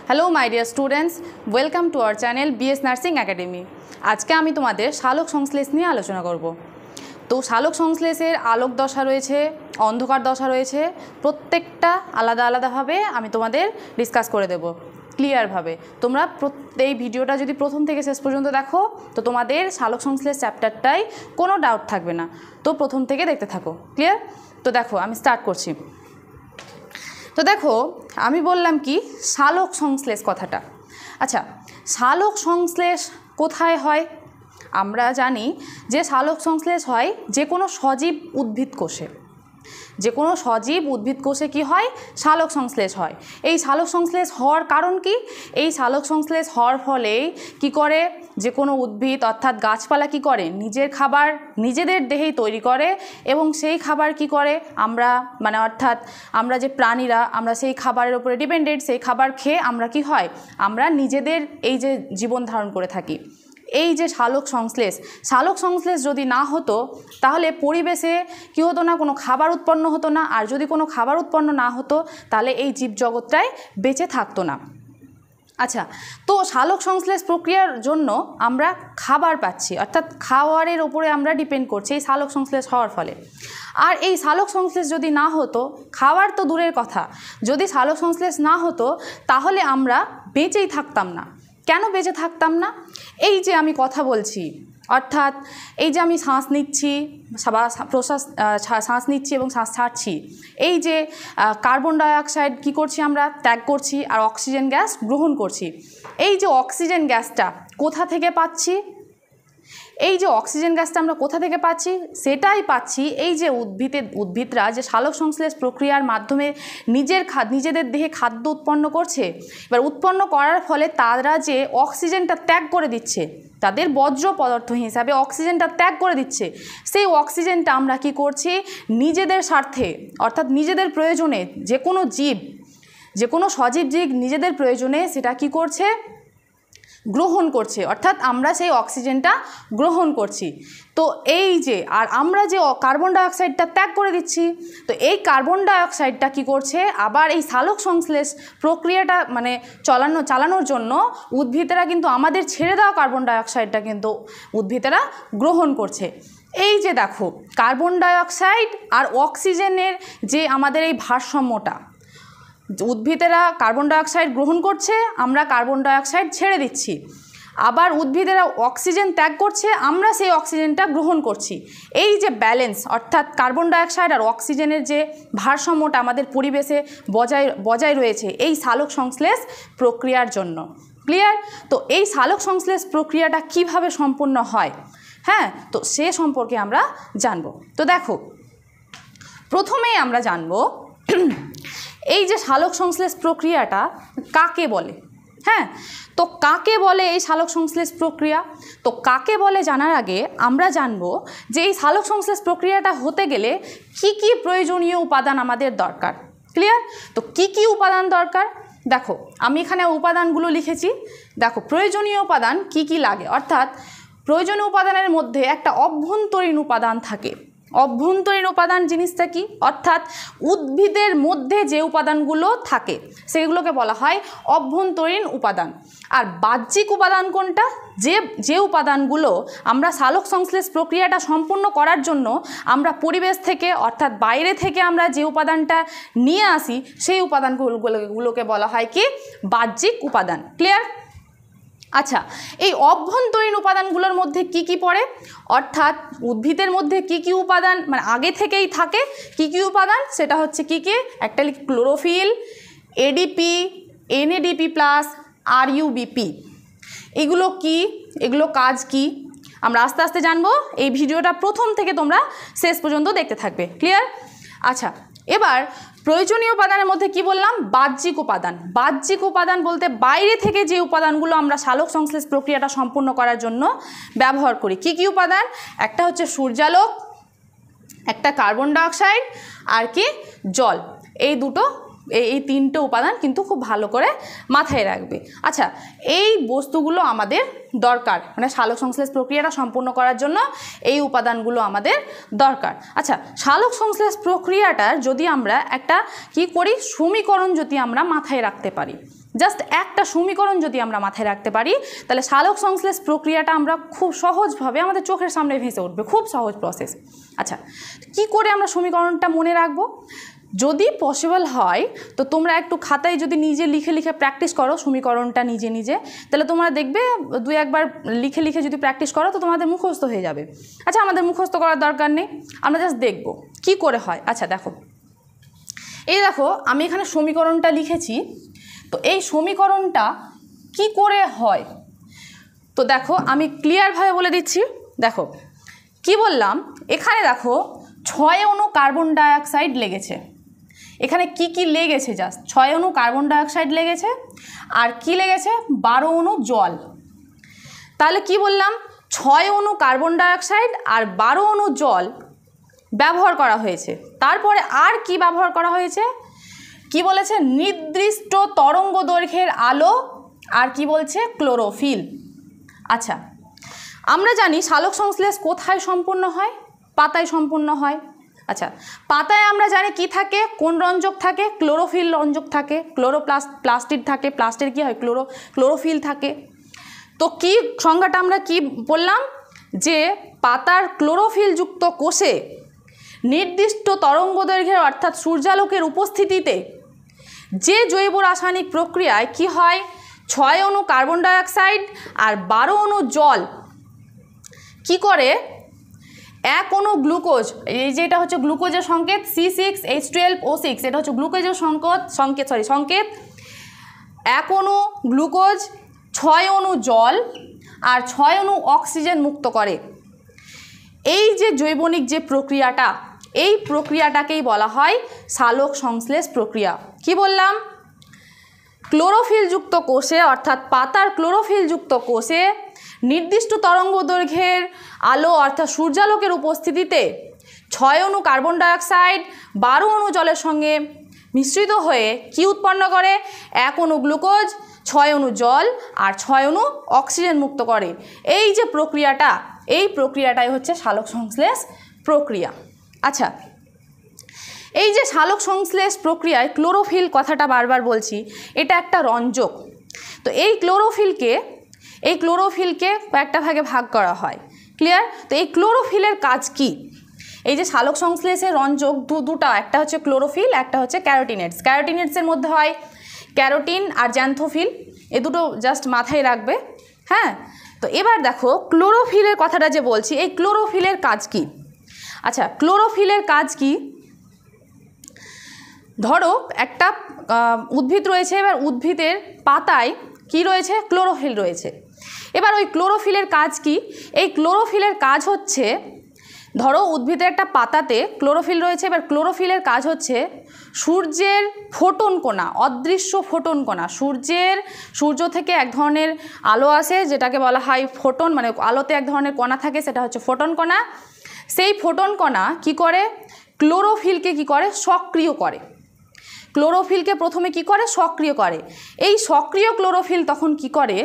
Hello my dear students, welcome to our channel BS nursing academy. আজকে আমি তোমাদের সালোক সংশ্লেষ নিয়ে আলোচনা করব। তো সালোক সংশ্লেষের আলোক দশা রয়েছে, অন্ধকার দশা রয়েছে, প্রত্যেকটা আলাদা আলাদাভাবে আমি তোমাদের ডিসকাস করে দেব ক্লিয়ারভাবে। তোমরা এই ভিডিওটা যদি প্রথম থেকে শেষ পর্যন্ত দেখো তো তোমাদের সালোক সংশ্লেষ চ্যাপ্টারটাই কোনো ডাউট থাকবে না। তো প্রথম থেকে দেখতে থাকো, ক্লিয়ার? তো দেখো আমি স্টার্ট করছি। তো দেখো আমি বললাম কি সালোক সংশ্লেষ কথাটা। আচ্ছা, সালোক সংশ্লেষ কোথায় হয়? আমরা জানি যে সালোক সংশ্লেষ হয় যে কোনো সজীব উদ্ভিদ কোষে। যে কোনো সজীব উদ্ভিদ কোষে কি হয়? সালোক সংশ্লেষ হয়। এই সালোক সংশ্লেষ হওয়ার কারণ কি? এই সালোক সংশ্লেষ হওয়ার ফলে কি করে, যে কোনো উদ্ভিদ অর্থাৎ গাছপালা কি করে, নিজের খাবার নিজেদের দেহেই তৈরি করে এবং সেই খাবার কি করে আমরা অর্থাৎ আমরা যে প্রাণীরা আমরা সেই খাবারের উপরে ডিপেন্ডেন্ট, সেই খাবার খেয়ে আমরা কি হয়, আমরা নিজেদের এই যে জীবন ধারণ করে থাকি। এই যে সালোক সংশ্লেষ যদি না হতো তাহলে পরিবেশে কী হতো না, কোনো খাবার উৎপন্ন হতো না। আর যদি কোনো খাবার উৎপন্ন না হতো তাহলে এই জীবজগৎটাই বেঁচে থাকতো না। আচ্ছা, তো সালোক সংশ্লেষ প্রক্রিয়ার জন্য আমরা খাবার পাচ্ছি, অর্থাৎ খাবারের ওপরে আমরা ডিপেন্ড করছি এই সালোক সংশ্লেষ হওয়ার ফলে। আর এই সালোক সংশ্লেষ যদি না হতো, খাবার তো দূরের কথা, যদি সালোক সংশ্লেষ না হতো তাহলে আমরা বেঁচেই থাকতাম না। কেন বেঁচে থাকতাম না? এই যে আমি কথা বলছি, অর্থাৎ এই যে আমি শ্বাস নিচ্ছি বা শ্বাস নিচ্ছি এবং শ্বাস ছাড়ছি, এই যে কার্বন ডাইঅক্সাইড কী করছি আমরা ত্যাগ করছি আর অক্সিজেন গ্যাস গ্রহণ করছি। এই যে অক্সিজেন গ্যাসটা কোথা থেকে পাচ্ছি? এই যে অক্সিজেন গ্যাসটা আমরা কোথা থেকে পাচ্ছি? সেটাই পাচ্ছি এই যে উদ্ভিদরা যে সালোক সংশ্লেষ প্রক্রিয়ার মাধ্যমে নিজেদের দেহে খাদ্য উৎপন্ন করছে। এবার উৎপন্ন করার ফলে তারা যে অক্সিজেনটা ত্যাগ করে দিচ্ছে, তাদের বর্জ্য পদার্থ হিসাবে অক্সিজেনটা ত্যাগ করে দিচ্ছে, সেই অক্সিজেনটা আমরা কি করছি নিজেদের স্বার্থে অর্থাৎ নিজেদের প্রয়োজনে, যে কোনো জীব, যে কোনো সজীব জীব নিজেদের প্রয়োজনে সেটা কি করছে, গ্রহণ করছে, অর্থাৎ আমরা সেই অক্সিজেনটা গ্রহণ করছি। তো এই যে আর আমরা যে কার্বন ডাইঅক্সাইডটা ত্যাগ করে দিচ্ছি, তো এই কার্বন ডাইঅক্সাইডটা কি করছে, আবার এই সালোক সংশ্লেষ প্রক্রিয়াটা চালানোর জন্য উদ্ভিদেরা কিন্তু আমাদের ছেড়ে দেওয়া কার্বন ডাইঅক্সাইডটা কিন্তু উদ্ভিদেরা গ্রহণ করছে। এই যে দেখো কার্বন ডাইঅক্সাইড আর অক্সিজেনের যে আমাদের এই ভারসাম্যটা, উদ্ভিদেরা কার্বন ডাইঅক্সাইড গ্রহণ করছে, আমরা কার্বন ডাইঅক্সাইড ছেড়ে দিচ্ছি, আবার উদ্ভিদেরা অক্সিজেন ত্যাগ করছে, আমরা সেই অক্সিজেনটা গ্রহণ করছি। এই যে ব্যালেন্স অর্থাৎ কার্বন ডাইঅক্সাইড আর অক্সিজেনের যে ভারসাম্যটা আমাদের পরিবেশে বজায় রয়েছে এই সালোক সংশ্লেষ প্রক্রিয়ার জন্য। ক্লিয়ার? তো এই সালোক সংশ্লেষ প্রক্রিয়াটা কিভাবে সম্পন্ন হয়, হ্যাঁ, তো সে সম্পর্কে আমরা জানব। তো দেখো প্রথমেই আমরা জানব এই যে সালোক সংশ্লেষ প্রক্রিয়াটা কাকে বলে। হ্যাঁ, তো কাকে বলে এই সালোক সংশ্লেষ প্রক্রিয়া? তো কাকে বলে জানার আগে আমরা জানব যে এই সালোক সংশ্লেষ প্রক্রিয়াটা হতে গেলে কি কি প্রয়োজনীয় উপাদান আমাদের দরকার। ক্লিয়ার? তো কি কি উপাদান দরকার দেখো আমি এখানে উপাদানগুলো লিখেছি। দেখো প্রয়োজনীয় উপাদান কি কি লাগে, অর্থাৎ প্রয়োজনীয় উপাদানের মধ্যে একটা অভ্যন্তরীণ উপাদান থাকে। অভ্যন্তরীণ উপাদান জিনিসটা কি, অর্থাৎ উদ্ভিদের মধ্যে যে উপাদানগুলো থাকে সেগুলোকে বলা হয় অভ্যন্তরীণ উপাদান। আর বাহ্যিক উপাদান কোনটা? যে উপাদানগুলো আমরা সালোক সংশ্লেষ প্রক্রিয়াটা সম্পূর্ণ করার জন্য আমরা পরিবেশ থেকে অর্থাৎ বাইরে থেকে আমরা যে উপাদানটা নিয়ে আসি সেই উপাদানগুলোকে বলা হয় কি বাহ্যিক উপাদান। ক্লিয়ার? আচ্ছা, এই অভ্যন্তরীণ উপাদানগুলোর মধ্যে কি কি পড়ে, অর্থাৎ উদ্ভিদের মধ্যে কি কি উপাদান আগে থেকেই থাকে, কি কি উপাদান সেটা হচ্ছে কি কি, একটা chlorophyll, ADP, NADP plus, RuBP. এগুলো কি, এগুলো কাজ কি আমরা আস্তে আস্তে জানবো। এই ভিডিওটা প্রথম থেকে তোমরা শেষ পর্যন্ত দেখতে থাকবে। ক্লিয়ার? আচ্ছা, এবার প্রয়োজনীয় উপাদানের মধ্যে কি বললাম, বাহ্যিক উপাদান। বাহ্যিক উপাদান বলতে বাইরে থেকে যে উপাদানগুলো আমরা সালোক সংশ্লেষ প্রক্রিয়াটা সম্পূর্ণ করার জন্য ব্যবহার করি। কি কি উপাদান? একটা হচ্ছে সূর্যালোক, একটা কার্বন ডাইঅক্সাইড আর কি জল। এই দুটো এই তিনটে উপাদান কিন্তু খুব ভালো করে মাথায় রাখবে। আচ্ছা, এই বস্তুগুলো আমাদের দরকার, মানে সালোক সংশ্লেষ প্রক্রিয়াটা সম্পূর্ণ করার জন্য এই উপাদানগুলো আমাদের দরকার। আচ্ছা, সালোক সংশ্লেষ প্রক্রিয়াটার যদি আমরা একটা কি করি, সমীকরণ যদি আমরা মাথায় রাখতে পারি, জাস্ট একটা সমীকরণ যদি আমরা মাথায় রাখতে পারি, তাহলে সালোক সংশ্লেষ প্রক্রিয়াটা আমরা খুব সহজভাবে আমাদের চোখের সামনে ভেসে উঠবে, খুব সহজ প্রসেস। আচ্ছা, কি করে আমরা সমীকরণটা মনে রাখবো? যদি পসিবল হয় তো তোমরা একটু খাতায় যদি নিজে লিখে লিখে প্র্যাকটিস করো সমীকরণটা নিজে নিজে, তাহলে তোমরা দেখবে দুই একবার লিখে লিখে যদি প্র্যাকটিস করো তো তোমাদের মুখস্থ হয়ে যাবে। আচ্ছা, আমাদের মুখস্থ করার দরকার নেই, আমরা জাস্ট দেখব কি করে হয়। আচ্ছা দেখো, এই দেখো আমি এখানে সমীকরণটা লিখেছি, তো এই সমীকরণটা কি করে হয় তো দেখো আমি ক্লিয়ারভাবে বলে দিচ্ছি। দেখো কি বললাম, এখানে দেখো 6 অণু কার্বন ডাইঅক্সাইড লেগেছে, এখানে কি কি লেগেছে, জাস্ট 6 অণু কার্বন ডাইঅক্সাইড লেগেছে, আর কি লেগেছে 12 অণু জল। তাহলে কি বললাম, 6 অণু কার্বন ডাইঅক্সাইড আর 12 অণু জল ব্যবহার করা হয়েছে। তারপরে আর কি ব্যবহার করা হয়েছে, কি বলেছে, নির্দিষ্ট তরঙ্গ দৈর্ঘ্যের আলো, আর কি বলছে, ক্লোরোফিল। আচ্ছা, আমরা জানি সালোক সংশ্লেষ কোথায় সম্পূর্ণ হয়, পাতায় সম্পূর্ণ হয়। আচ্ছা, পাতায় আমরা জানি কি থাকে, কোন রঞ্জক থাকে, ক্লোরোফিল রঞ্জক থাকে, প্লাস্টিড থাকে, প্লাস্টিড কি হয়, ক্লোরোফিল থাকে। তো কি সংজ্ঞাটা আমরা কি বললাম, যে পাতার ক্লোরোফিলযুক্ত কোষে নির্দিষ্ট তরঙ্গ দৈর্ঘ্যের অর্থাৎ সূর্যালোকের উপস্থিতিতে যে জৈব রাসায়নিক প্রক্রিয়ায় কি হয়, 6 অণু কার্বন ডাইঅক্সাইড আর 12 অণু জল কি করে, 1 অণু গ্লুকোজ, এই যে এটা হচ্ছে গ্লুকোজের সংকেত C6H12O6, এটা হচ্ছে গ্লুকোজের সংকেত 1 অণু গ্লুকোজ, 6 অণু জল আর 6 অণু অক্সিজেন মুক্ত করে। এই যে জৈবনিক যে প্রক্রিয়াটা, এই প্রক্রিয়াটাকেই বলা হয় সালোক সংশ্লেষ প্রক্রিয়া। কি বললাম, ক্লোরোফিলযুক্ত কোষে অর্থাৎ পাতার ক্লোরোফিলযুক্ত কোষে নির্দিষ্ট তরঙ্গ দৈর্ঘ্যের আলো অর্থাৎ সূর্যালোকের উপস্থিতিতে 6 অণু কার্বন ডাইঅক্সাইড 12 অণু জলের সঙ্গে মিশ্রিত হয়ে কি উৎপন্ন করে, 1 অণু গ্লুকোজ, 6 অণু জল আর 6 অণু অক্সিজেন মুক্ত করে। এই যে প্রক্রিয়াটা, এই প্রক্রিয়াটাই হচ্ছে সালোক সংশ্লেষ প্রক্রিয়া। আচ্ছা, এই যে সালোক সংশ্লেষ প্রক্রিয়ায় ক্লোরোফিল কথাটা বারবার বলছি, এটা একটা রঞ্জক। তো এই ক্লোরোফিলকে কয়েকটা ভাগে ভাগ করা হয়, ক্লিয়ার? তো এই ক্লোরোফিলের কাজ কি, এই যে সালোক সংশ্লেষের রঞ্জক দুটা, একটা হচ্ছে ক্লোরোফিল, একটা হচ্ছে ক্যারোটিনেটস। ক্যারোটিনেটসের মধ্যে হয় ক্যারোটিন আর জ্যান্থোফিল, এ দুটো জাস্ট মাথায় রাখবে। হ্যাঁ, তো এবার দেখো ক্লোরোফিলের কথাটা যে বলছি, এই ক্লোরোফিলের কাজ কি। আচ্ছা, ক্লোরোফিলের কাজ কি, ধরো একটা উদ্ভিদ রয়েছে, এবার উদ্ভিদের পাতায় কি রয়েছে, ক্লোরোফিল রয়েছে। এবার ওই ক্লোরোফিলের কাজ কি, এই ক্লোরোফিলের কাজ হচ্ছে, ধরো উদ্ভিদের একটা পাতাতে ক্লোরোফিল রয়েছে, এবার ক্লোরোফিলের কাজ হচ্ছে সূর্যের ফোটন কণা, অদৃশ্য ফোটন কণা, সূর্য থেকে এক ধরনের আলো আসে যেটাকে বলা হয় ফোটন, মানে আলোতে এক ধরনের কণা থাকে, সেটা হচ্ছে ফোটন কণা। সেই ফোটন কণা কি করে, ক্লোরোফিলকে কি করে, সক্রিয় করে। ক্লোরোফিলকে প্রথমে কি করে, সক্রিয় করে। এই সক্রিয় ক্লোরোফিল তখন কি করে,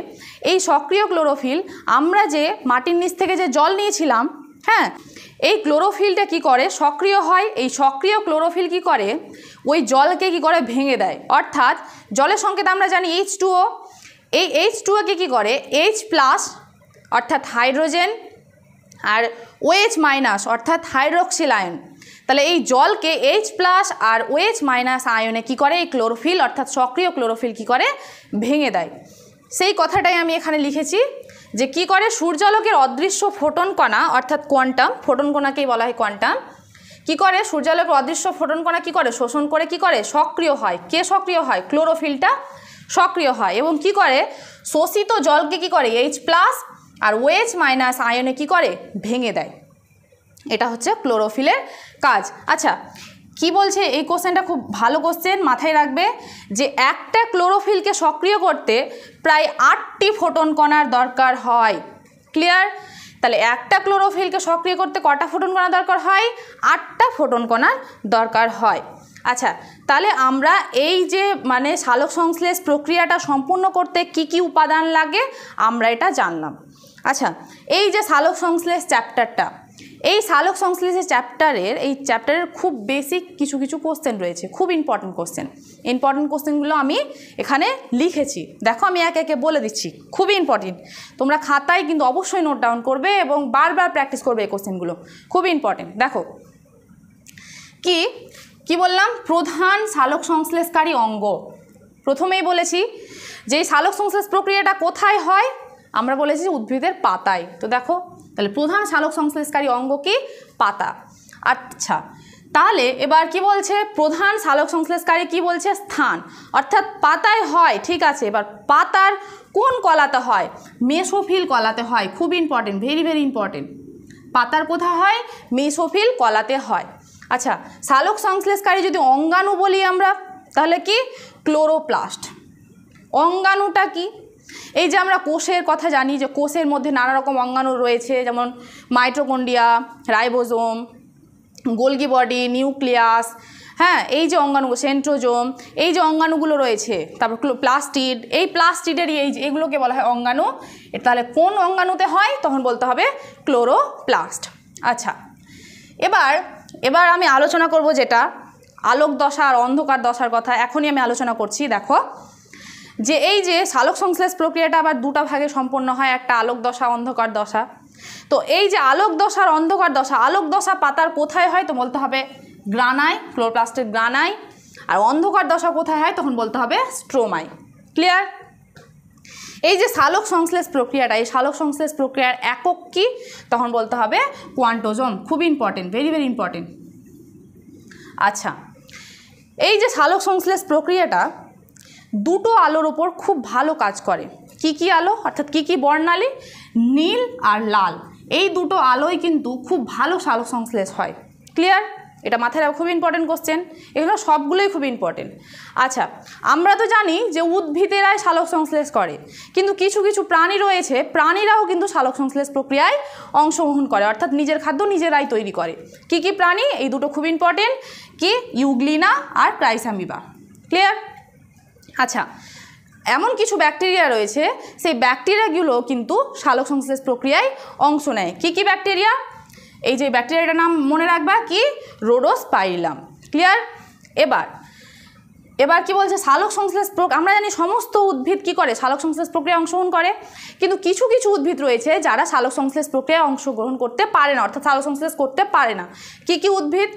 এই সক্রিয় ক্লোরোফিল আমরা যে মাটির নিচ থেকে যে জল নিয়েছিলাম, হ্যাঁ, এই ক্লোরোফিলটা কি করে, সক্রিয় হয়। এই সক্রিয় ক্লোরোফিল কি করে, ওই জলকে কি করে, ভেঙে দেয়। অর্থাৎ জলের সংকেত আমরা জানি H2O, এই H2O কে কি করে, H+ অর্থাৎ হাইড্রোজেন আর OH- অর্থাৎ হাইড্রক্সিল আয়ন। তাহলে এই জলকে H+ আর OH- আয়নে কি করে, এই ক্লোরোফিল অর্থাৎ সক্রিয় ক্লোরোফিল কি করে, ভেঙে দেয়। সেই কথাটাই আমি এখানে লিখেছি যে কি করে, সূর্যালোকের অদৃশ্য ফোটন কণা অর্থাৎ কোয়ান্টাম, ফোটন কণাকেই বলা হয় কোয়ান্টাম, কি করে, সূর্যালোকের অদৃশ্য ফোটন কণা কি করে, শোষণ করে কি করে, সক্রিয় হয়। কে সক্রিয় হয়, ক্লোরোফিলটা সক্রিয় হয়, এবং কি করে, শোষিত জলকে কি করে, H+ আর OH- আয়নে কি করে, ভেঙে দেয়। এটা হচ্ছে ক্লোরোফিলের কাজ। আচ্ছা, কি বলছে এই কোশ্চেনটা, খুব ভালো কোশ্চেন, মাথায় রাখবে যে একটা ক্লোরোফিলকে সক্রিয় করতে প্রায় 8টি ফোটন কণার দরকার হয়। ক্লিয়ার? তাহলে একটা ক্লোরোফিলকে সক্রিয় করতে কটা ফোটন কণা দরকার হয়, 8টা ফোটন কণার দরকার হয়। আচ্ছা, তাহলে আমরা এই যে মানে সালোক সংশ্লেষ প্রক্রিয়াটা সম্পূর্ণ করতে কি কি উপাদান লাগে আমরা এটা জানলাম। আচ্ছা, এই যে সালোক সংশ্লেষ চ্যাপ্টারটা, এই সালোক সংশ্লেষের চ্যাপ্টারের খুব বেসিক কিছু কিছু কোশ্চেন রয়েছে, খুব ইম্পর্টেন্ট কোশ্চেনগুলো আমি এখানে লিখেছি। দেখো আমি একে একে বলে দিচ্ছি, খুবই ইম্পর্টেন্ট। তোমরা খাতায় কিন্তু অবশ্যই নোট ডাউন করবে এবং বারবার প্র্যাকটিস করবে এই কোশ্চেনগুলো, খুবই ইম্পর্টেন্ট। দেখো কি বললাম, প্রধান সালোক সংশ্লেষকারী অঙ্গ। প্রথমেই বলেছি যে এই সালোক সংশ্লেষ প্রক্রিয়াটা কোথায় হয়, আমরা বলেছি উদ্ভিদের পাতায়। তো দেখো তাহলে প্রধান সালোক সংশ্লেষকারী অঙ্গ কি, পাতা। আচ্ছা, তাহলে এবার কি বলছে, প্রধান সালোক সংশ্লেষকারী কি বলছে, স্থান, অর্থাৎ পাতায় হয়, ঠিক আছে। এবার পাতার কোন কলাতে হয়, মেসোফিল কলাতে হয়, খুব ইম্পর্টেন্ট, ভেরি ভেরি ইম্পর্টেন্ট। পাতার কোথায় হয়, মেসোফিল কলাতে হয়। আচ্ছা, সালোক সংশ্লেষকারী যদি অঙ্গাণু বলি আমরা, তাহলে কি, ক্লোরোপ্লাস্ট। অঙ্গাণুটা কি, এই যে আমরা কোষের কথা জানি যে কোষের মধ্যে নানা রকম অঙ্গাণু রয়েছে, যেমন mitochondria, ribosome, Golgi body, nucleus, হ্যাঁ, এই যে অঙ্গাণু, সেন্ট্রোজোম, এই যে অঙ্গাণুগুলো রয়েছে, তারপর প্লাস্টিড, এই প্লাস্টিডেরই এগুলোকে বলা হয় অঙ্গাণু। তাহলে কোন অঙ্গাণুতে হয়, তখন বলতে হবে ক্লোরোপ্লাস্ট। আচ্ছা, এবার আমি আলোচনা করব যেটা আলোক দশা আর অন্ধকার দশার কথা, এখনই আমি আলোচনা করছি। দেখো যে এই যে সালোক সংশ্লেষ প্রক্রিয়াটা আবার দুটা ভাগে সম্পন্ন হয়, একটা আলোক দশা, অন্ধকার দশা। তো এই যে আলোক দশা আর অন্ধকার দশা, আলোক দশা পাতার কোথায় হয়, তো বলতে হবে গ্রানায়, ক্লোরোপ্লাস্টের গ্রানায়। আর অন্ধকার দশা কোথায় হয়, তখন বলতে হবে স্ট্রোমায়। ক্লিয়ার? এই যে সালোক সংশ্লেষ প্রক্রিয়াটা, এই সালোক সংশ্লেষ প্রক্রিয়ার একক কি, তখন বলতে হবে কোয়ান্টোজোম। খুব ইম্পর্টেন্ট, ভেরি ভেরি ইম্পর্টেন্ট। আচ্ছা, এই যে সালোক সংশ্লেষ প্রক্রিয়াটা দুটো আলোর ওপর খুব ভালো কাজ করে। কি কি আলো, অর্থাৎ কি কি বর্ণালী, নীল আর লাল, এই দুটো আলোই কিন্তু খুব ভালো সালোক সংশ্লেষ হয়। ক্লিয়ার? এটা মাথায় রাখো, খুব ইম্পর্টেন্ট কোশ্চেন, এগুলো সবগুলোই খুব ইম্পর্টেন্ট। আচ্ছা, আমরা তো জানি যে উদ্ভিদেরাই সালোক সংশ্লেষ করে, কিন্তু কিছু কিছু প্রাণী রয়েছে, প্রাণীরাও কিন্তু সালোক সংশ্লেষ প্রক্রিয়ায় অংশগ্রহণ করে, অর্থাৎ নিজের খাদ্য নিজেরাই তৈরি করে। কি কি প্রাণী, এই দুটো খুব ইম্পর্টেন্ট, কি, ইউগ্লিনা আর ক্রাইসামিবা। ক্লিয়ার? আচ্ছা, এমন কিছু ব্যাকটেরিয়া রয়েছে, সেই ব্যাকটেরিয়াগুলো কিন্তু সালোক সংশ্লেষ প্রক্রিয়ায় অংশ নেয়। কি কি ব্যাকটেরিয়া, এই যে ব্যাকটেরিয়াটার নাম মনে রাখবা, কি, রোডোস্পাইরিলাম। ক্লিয়ার? এবার কি বলছে, সালোক সংশ্লেষ আমরা জানি সমস্ত উদ্ভিদ কি করে, সালোক সংশ্লেষ প্রক্রিয়ায় অংশগ্রহণ করে, কিন্তু কিছু কিছু উদ্ভিদ রয়েছে যারা সালোক সংশ্লেষ প্রক্রিয়ায় অংশগ্রহণ করতে পারে না, অর্থাৎ সালোক সংশ্লেষ করতে পারে না। কি কি উদ্ভিদ,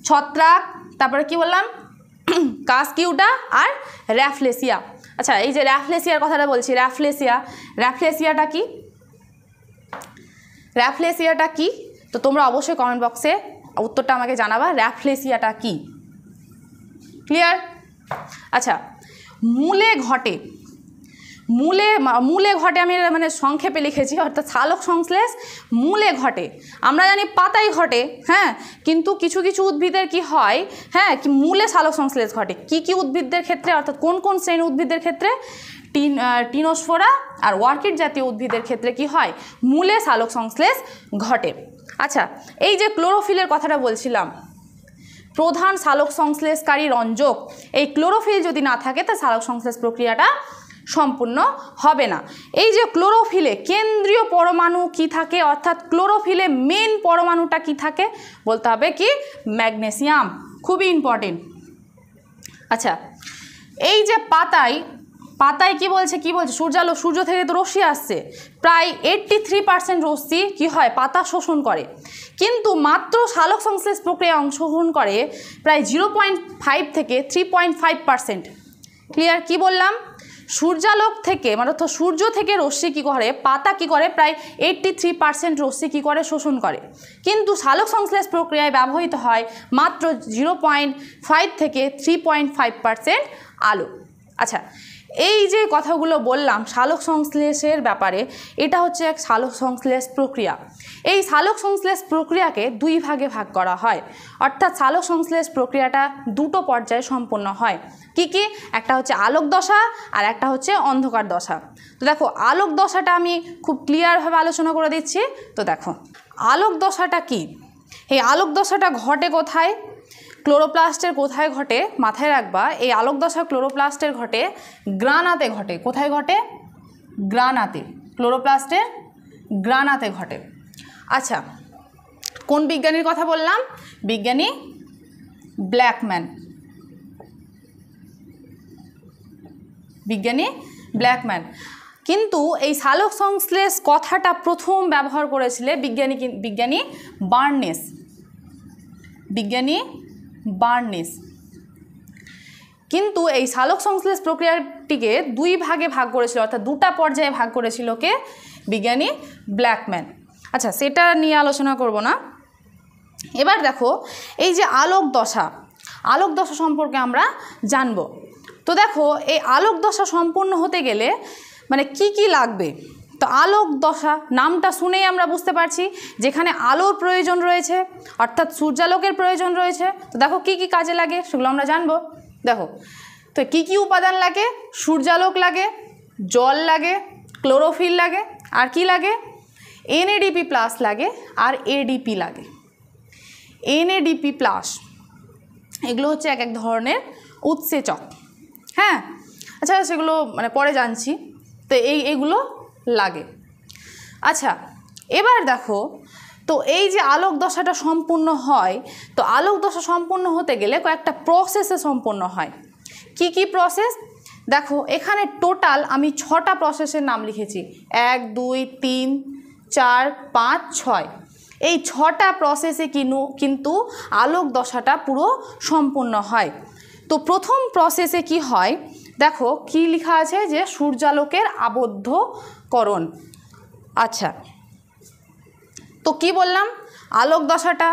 ছত্রাক, তারপরে কি বললাম, কাসকিউটা আর র্যাফলেসিয়া। আচ্ছা, এই যে র্যাফলেসিয়ার কথাটা বলছি, র্যাফলেসিয়াটা কি, তো তোমরা অবশ্যই কমেন্ট বক্সে উত্তরটা আমাকে জানাবা, র্যাফলেসিয়াটা কি। ক্লিয়ার? আচ্ছা, মূলে ঘটে আমি মানে সংক্ষেপে লিখেছি, অর্থাৎ সালোক সংশ্লেষ মূলে ঘটে। আমরা জানি পাতায় ঘটে, হ্যাঁ, কিন্তু কিছু কিছু উদ্ভিদের কি হয়, হ্যাঁ, কি মূলে সালোক সংশ্লেষ ঘটে। কি কি উদ্ভিদদের ক্ষেত্রে, অর্থাৎ কোন কোন শ্রেণীর উদ্ভিদের ক্ষেত্রে, টিনোস্পোরা আর অর্কিড জাতীয় উদ্ভিদের ক্ষেত্রে কি হয়, মূলে সালোক সংশ্লেষ ঘটে। আচ্ছা, এই যে ক্লোরোফিলের কথাটা বলছিলাম, প্রধান সালোক সংশ্লেষকারী রঞ্জক, এই ক্লোরোফিল যদি না থাকে তা সালোক সংশ্লেষ প্রক্রিয়াটা সম্পূর্ণ হবে না। এই যে ক্লোরোফিলে কেন্দ্রীয় পরমাণু কি থাকে, অর্থাৎ ক্লোরোফিলে মেন পরমাণুটা কি থাকে, বলতে হবে কি, ম্যাগনেসিয়াম। খুবই ইম্পর্টেন্ট। আচ্ছা, এই যে পাতায় কি বলছে, সূর্য থেকে তো রশ্মি আসছে, প্রায় 83% রশ্মি কি হয়, পাতা শোষণ করে, কিন্তু মাত্র সালোক সংশ্লেষ প্রক্রিয়ায় অংশগ্রহণ করে প্রায় 0.5 থেকে 3.5%। ক্লিয়ার? কি বললাম, সূর্যালোক থেকে মানে অর্থাৎ সূর্য থেকে রশ্মি কী করে, পাতা কী করে, প্রায় 83% রশ্মি কী করে, শোষণ করে, কিন্তু সালোক সংশ্লেষ প্রক্রিয়ায় ব্যবহৃত হয় মাত্র 0.5 থেকে 3.5% আলো। আচ্ছা, এই যে কথাগুলো বললাম সালোক সংশ্লেষের ব্যাপারে, এটা হচ্ছে এক সালোক সংশ্লেষ প্রক্রিয়া। এই সালোক সংশ্লেষ প্রক্রিয়াকে দুই ভাগে ভাগ করা হয়, অর্থাৎ সালোক সংশ্লেষ প্রক্রিয়াটা দুটো পর্যায়ে সম্পন্ন হয়। কি কি, একটা হচ্ছে আলোক দশা আর একটা হচ্ছে অন্ধকার দশা। তো দেখো, আলোক দশাটা আমি খুব ক্লিয়ারভাবে আলোচনা করে দিচ্ছি। তো দেখো, আলোক দশাটা কি, এই আলোক দশাটা ঘটে কোথায়, ক্লোরোপ্লাস্টের কোথায় ঘটে মাথায় রাখবা, এই আলোক দশা ক্লোরোপ্লাস্টের ঘটে গ্রানাতে ঘটে। কোথায় ঘটে? গ্রানাতে। ক্লোরোপ্লাস্টের গ্রানাতে ঘটে। আচ্ছা, কোন বিজ্ঞানীর কথা বললাম? বিজ্ঞানী ব্ল্যাকম্যান। বিজ্ঞানী ব্ল্যাকম্যান। কিন্তু এই সালোক সংশ্লেষ কথাটা প্রথম ব্যবহার করেছিলেন বিজ্ঞানী বার্নেস। বিজ্ঞানী বার্নেস। কিন্তু এই সালোক সংশ্লেষ প্রক্রিয়াটিকে দুই ভাগে ভাগ করেছিল, অর্থাৎ দুটা পর্যায়ে ভাগ করেছিল কে? বিজ্ঞানী ব্ল্যাকম্যান। আচ্ছা, সেটা নিয়ে আলোচনা করব না। এবার দেখো, এই যে আলোক দশা সম্পর্কে আমরা জানব। তো দেখো, এই আলোক দশা সম্পূর্ণ হতে গেলে মানে কি কি লাগবে? তো আলোক দশা নামটা শুনেই আমরা বুঝতে পারছি যেখানে আলোর প্রয়োজন রয়েছে, অর্থাৎ সূর্যালোকের প্রয়োজন রয়েছে। তো দেখো কি কি কাজে লাগে সেগুলো আমরা জানবো। দেখো, তো কি কি উপাদান লাগে? সূর্যালোক লাগে, জল লাগে, ক্লোরোফিল লাগে, আর কি লাগে? NADP+ লাগে আর ADP লাগে। NADP+, এগুলো হচ্ছে এক এক ধরনের উৎসেচক। হ্যাঁ, আচ্ছা, সেগুলো মানে পরে জানছি। তো এইগুলো লাগে। আচ্ছা, এবার দেখো, তো এই যে আলোক দশাটা সম্পূর্ণ হয়, তো আলোক দশা সম্পূর্ণ হতে গেলে কয়েকটা প্রসেসে সম্পূর্ণ হয়। কি কি প্রসেস? দেখো, এখানে টোটাল আমি 6টা প্রসেসের নাম লিখেছি। 1 2 3 4 5 6। এই 6টা প্রসেসে কিন্তু আলোক দশাটা পুরো সম্পূর্ণ হয়। তো প্রথম প্রসেসে কি হয় দেখো, কি লেখা আছে যে সূর্যালোকের আবদ্ধকরণ। আচ্ছা, তো কি বললাম? আলোক দশাটা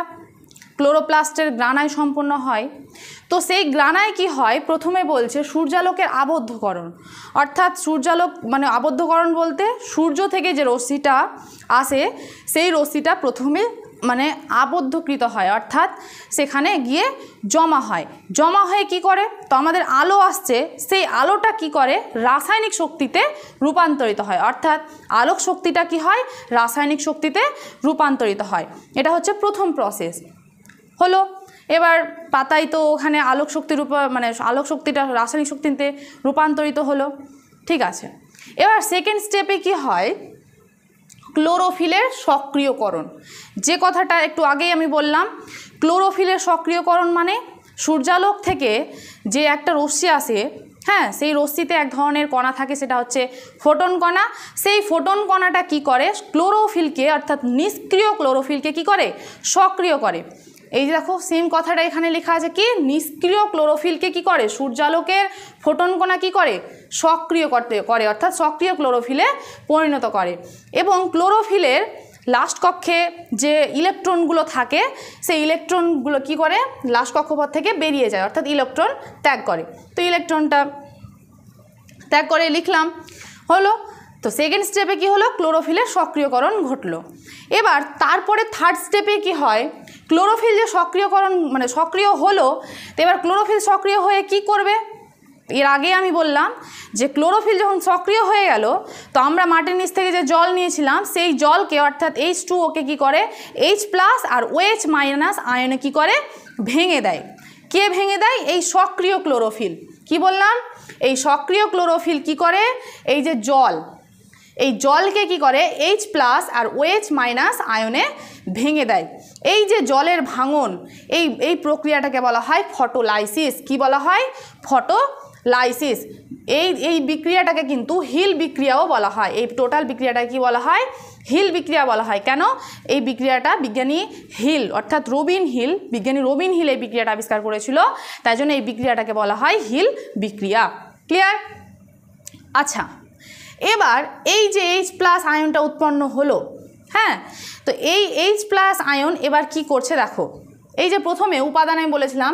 ক্লোরোপ্লাস্টের গ্রানায় সম্পন্ন হয়। তো সেই গ্রানায় কি হয়? প্রথমে বলছে সূর্যালোকের আবদ্ধকরণ, অর্থাৎ সূর্যালোক মানে আবদ্ধকরণ বলতে সূর্য থেকে যে রশ্মিটা আসে সেই রশ্মিটা প্রথমে মানে আবদ্ধকৃত হয়, অর্থাৎ সেখানে গিয়ে জমা হয়। জমা হয়ে কি করে? তো আমাদের আলো আসছে, সেই আলোটা কি করে? রাসায়নিক শক্তিতে রূপান্তরিত হয়, অর্থাৎ আলোক শক্তিটা কি হয়? রাসায়নিক শক্তিতে রূপান্তরিত হয়। এটা হচ্ছে প্রথম প্রসেস হলো। এবার পাতায় তো ওখানে আলোক শক্তির মানে আলোক শক্তিটা রাসায়নিক শক্তিতে রূপান্তরিত হলো, ঠিক আছে। এবার সেকেন্ড স্টেপে কি হয়? ক্লোরোফিলের সক্রিয়করণ। যে কথাটা একটু আগেই আমি বললাম, ক্লোরোফিলের সক্রিয়করণ মানে সূর্যালোক থেকে যে একটা রশ্মি আসে, হ্যাঁ, সেই রশ্মিতে এক ধরনের কণা থাকে, সেটা হচ্ছে ফোটন কণা। সেই ফোটন কণাটা কি করে? ক্লোরোফিলকে, অর্থাৎ নিষ্ক্রিয় ক্লোরোফিলকে কি করে? সক্রিয় করে। এই যে দেখো, সেম কথাটা এখানে লেখা আছে কি? নিষ্ক্রিয় ক্লোরোফিলকে কি করে? সূর্যালোকের ফোটন কণা কি করে? সক্রিয় করে, অর্থাৎ সক্রিয় ক্লোরোফিলে পরিণত করে। এবং ক্লোরোফিলের লাস্ট কক্ষে যে ইলেকট্রনগুলো থাকে, সেই ইলেকট্রনগুলো কি করে? লাস্ট কক্ষপথ থেকে বেরিয়ে যায়, অর্থাৎ ইলেকট্রন ত্যাগ করে। তো ইলেকট্রনটা ত্যাগ করে লিখলাম, হলো। তো সেকেন্ড স্টেপে কি হলো? ক্লোরোফিলের সক্রিয়করণ ঘটলো। এবার তারপরে থার্ড স্টেপে কি হয়? ক্লোরোফিল যে সক্রিয়করণ মানে সক্রিয় হলো, তো এবার ক্লোরোফিল সক্রিয় হয়ে কি করবে? এর আগে আমি বললাম যে ক্লোরোফিল যখন সক্রিয় হয়ে গেল, তো আমরা মাটির নিচ থেকে যে জল নিয়েছিলাম সেই জলকে, অর্থাৎ H2O-কে কি করে? H+ আর OH- আয়নে কি করে? ভেঙে দেয়। কে ভেঙে দেয়? এই সক্রিয় ক্লোরোফিল। কি বললাম? এই সক্রিয় ক্লোরোফিল কি করে? এই যে জল, এই জলকে কি করে? H+ আর OH- আয়নে ভেঙে দেয়। এই যে জলের ভাঙন, এই প্রক্রিয়াটাকে বলা হয় ফটোলাইসিস। কি বলা হয়? ফটোলাইসিস। এই বিক্রিয়াটাকে কিন্তু হিল বিক্রিয়াও বলা হয়। এই টোটাল বিক্রিয়াটাকে কি বলা হয়? হিল বিক্রিয়া বলা হয়। কেন? এই বিক্রিয়াটা বিজ্ঞানী হিল, অর্থাৎ বিজ্ঞানী রবিন হিল এই বিক্রিয়াটা আবিষ্কার করেছিল, তাই জন্য এই বিক্রিয়াটাকে বলা হয় হিল বিক্রিয়া। ক্লিয়ার? আচ্ছা, এবার এই যে H+ আয়নটা উৎপন্ন হলো, হ্যাঁ, তো এই H+ আয়ন এবার কি করছে দেখো। এই যে প্রথমে উপাদান আমি বলেছিলাম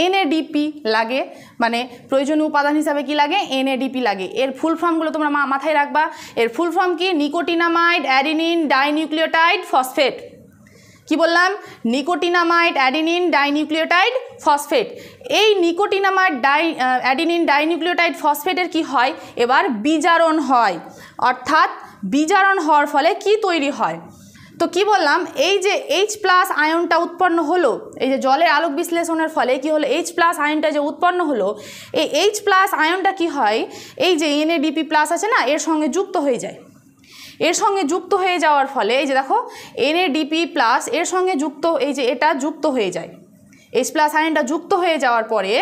NADP লাগে, মানে প্রয়োজনীয় উপাদান হিসাবে কি লাগে? NADP লাগে। এর ফুল ফর্মগুলো তোমরা মাথায় রাখবা। এর ফুল ফর্ম কি? Nicotinamide adenine dinucleotide phosphate. কি বললাম? Nicotinamide adenine dinucleotide phosphate. এই নিকোটিনামাইড অ্যাডিনিন ডাইনিউক্লিওটাইড ফসফেটের কি হয়? এবার বিজারণ হয়, অর্থাৎ বিজারণ হওয়ার ফলে কি তৈরি হয়? তো কি বললাম, এই যে H প্লাস আয়নটা উৎপন্ন হলো, এই যে জলের আলোক বিশ্লেষণের ফলে কি হলো, H প্লাস আয়নটা যে উৎপন্ন হলো, এই H প্লাস আয়নটা কি হয়, এই যে NADP প্লাস আছে না, এর সঙ্গে যুক্ত হয়ে যায়। এর সঙ্গে যুক্ত হয়ে যাওয়ার ফলে এই যে দেখো NADP প্লাস এর সঙ্গে যুক্ত, এই যে এটা যুক্ত হয়ে যায়, H প্লাস আয়নটা যুক্ত হয়ে যাওয়ার পরে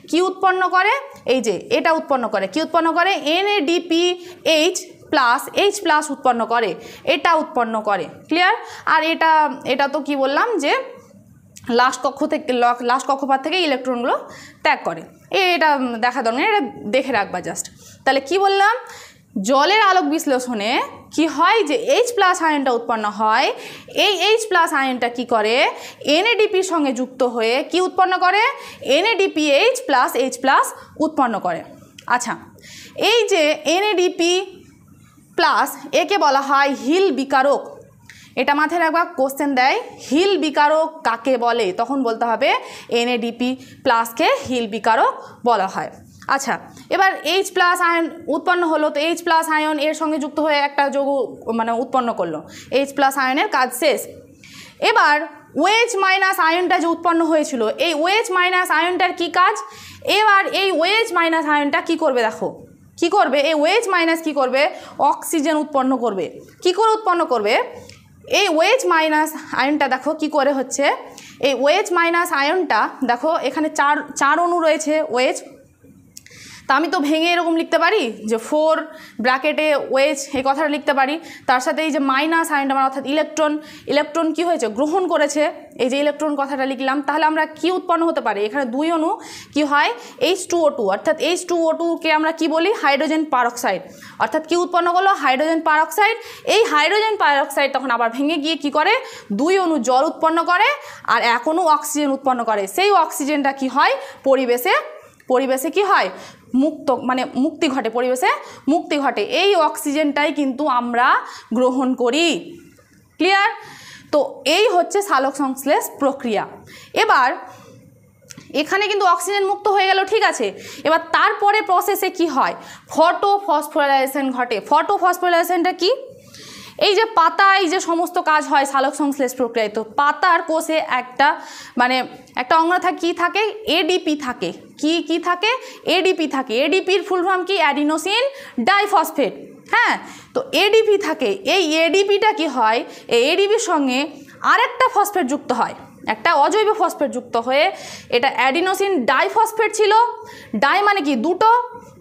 কি উৎপন্ন করে, এই যে এটা উৎপন্ন করে, কি উৎপন্ন করে, NADPH প্লাস H প্লাস উৎপন্ন করে, এটা উৎপন্ন করে। ক্লিয়ার? আর এটা তো কি বললাম যে লাস্ট কক্ষপথ থেকে ইলেকট্রনগুলো ত্যাগ করে, এটা দেখা দরকার, এটা দেখে রাখবা জাস্ট। তাহলে কি বললাম, জলের আলোক বিশ্লেষণে কি হয় যে H প্লাস আয়নটা উৎপন্ন হয়, এই H প্লাস আয়নটা কি করে, NADPর সঙ্গে যুক্ত হয়ে কি উৎপন্ন করে, NADPH প্লাস H প্লাস উৎপন্ন করে। আচ্ছা, এই যে NADP প্লাস একে বলা হয় হিল বিকারক। এটা মাথায় রাখবা, কোশ্চেন দেয় হিল বিকারক কাকে বলে, তখন বলতে হবে NADP প্লাসকে হিল বিকারক বলা হয়। আচ্ছা, এবার H প্লাস আয়ন উৎপন্ন হলো, তো H প্লাস আয়ন এর সঙ্গে যুক্ত হয়ে একটা যৌগ মানে উৎপন্ন করলো, H প্লাস আয়নের কাজ শেষ। এবার OH মাইনাস আয়নটা যে উৎপন্ন হয়েছিল, এই OH মাইনাস আয়নটার কি কাজ, এবার এই OH মাইনাস আয়নটা কি করবে, দেখো কি করবে, এই OH মাইনাস কি করবে, অক্সিজেন উৎপন্ন করবে। কি করে উৎপন্ন করবে, এই OH মাইনাস আয়নটা দেখো কি করে হচ্ছে, এই OH মাইনাস আয়নটা দেখো এখানে চার অণু রয়েছে OH, তা আমি তো ভেঙে এরকম লিখতে পারি যে 4 ব্র্যাকেটে OH এই কথাটা লিখতে পারি, তার সাথে এই যে মাইনাস আয়নটা মানে অর্থাৎ ইলেকট্রন কি হয়েছে, গ্রহণ করেছে, এই যে ইলেকট্রন কথাটা লিখলাম। তাহলে আমরা কি উৎপন্ন হতে পারে, এখানে দুই অণু কি হয়, H2O2, অর্থাৎ H2O2কে আমরা কি বলি, হাইড্রোজেন পারঅক্সাইড, অর্থাৎ কি উৎপন্ন করলো, হাইড্রোজেন পারঅক্সাইড। এই হাইড্রোজেন পারঅক্সাইড তখন আবার ভেঙে গিয়ে কি করে, দুই অণু জল উৎপন্ন করে আর এক অণু অক্সিজেন উৎপন্ন করে। সেই অক্সিজেনটা কি হয়, পরিবেশে কি হয়, মুক্তি ঘটে, পরিবেশে মুক্তি ঘটে। এই অক্সিজেনটাই কিন্তু আমরা গ্রহণ করি। ক্লিয়ার? তো এই হচ্ছে সালোক সংশ্লেষ প্রক্রিয়া। এবার এখানে কিন্তু অক্সিজেন মুক্ত হয়ে গেল, ঠিক আছে। এবার তারপরে প্রসেসে কি হয়, ফটোফসফোরাইলেশন ঘটে। ফটোফসফোরাইলেশনটা কি, এই যে পাতায় যে সমস্ত কাজ হয় সালোক সংশ্লেষ প্রক্রিয়ায়, তো পাতার কোষে একটা অঙ্গ থাকে, কি থাকে, ADP থাকে। কি থাকে, ADP থাকে। ADPর ফুল ফর্ম কি, অ্যাডিনোসিন ডাইফসফেট। হ্যাঁ, তো ADP থাকে। এই ADPটা কি হয়, এই ADPর সঙ্গে আরেকটা ফসফেট যুক্ত হয়, একটা অজৈব ফসফেট যুক্ত হয়ে, এটা অ্যাডিনোসিন ডাইফসফেট ছিল, ডাই মানে কি দুটো,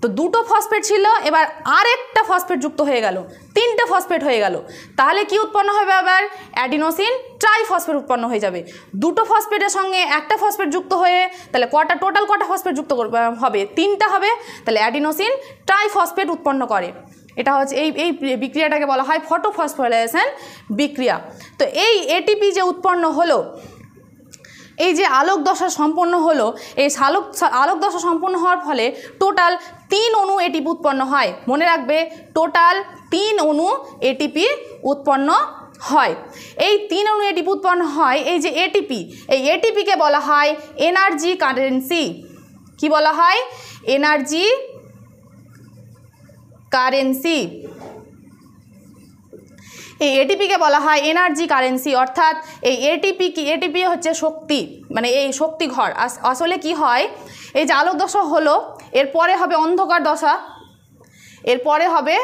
তো দুটো ফসফেট ছিল, এবার আরেকটা ফসফেট যুক্ত হয়ে গেল, তিনটে ফসফেট হয়ে গেল। তাহলে কি উৎপন্ন হবে, আবার অ্যাডিনোসিন ট্রাইফসফেট উৎপন্ন হয়ে যাবে। দুটো ফসফেটের সঙ্গে একটা ফসফেট যুক্ত হয়ে তাহলে টোটাল কটা ফসফেট যুক্ত হবে, তিনটা হবে, তাহলে অ্যাডিনোসিন ট্রাইফসফেট উৎপন্ন করে। এটা হচ্ছে এই বিক্রিয়াটাকে বলা হয় ফটোফসফোরাইলেশন বিক্রিয়া। তো এই ATP যে উৎপন্ন হলো, এই যে আলোক দশা সম্পন্ন হলো, এই আলোক দশা সম্পন্ন হওয়ার ফলে টোটাল 3 অণু ATP উৎপন্ন হয়। মনে রাখবে, টোটাল 3 অণু ATP উৎপন্ন হয়। এই 3 অণু ATP উৎপন্ন হয়, এই যে ATP, এই ATPকে বলা হয় এনার্জি কারেন্সি। কি বলা হয়, এনার্জি কারেন্সি। এই ATPকে বলা হয় এনার্জি কারেন্সি, অর্থাৎ এই ATP হচ্ছে শক্তি, মানে এই শক্তি ঘর। আসলে কি হয়, এই যে আলোক দশা হলো, এরপরে হবে অন্ধকার দশা, এরপরে হবে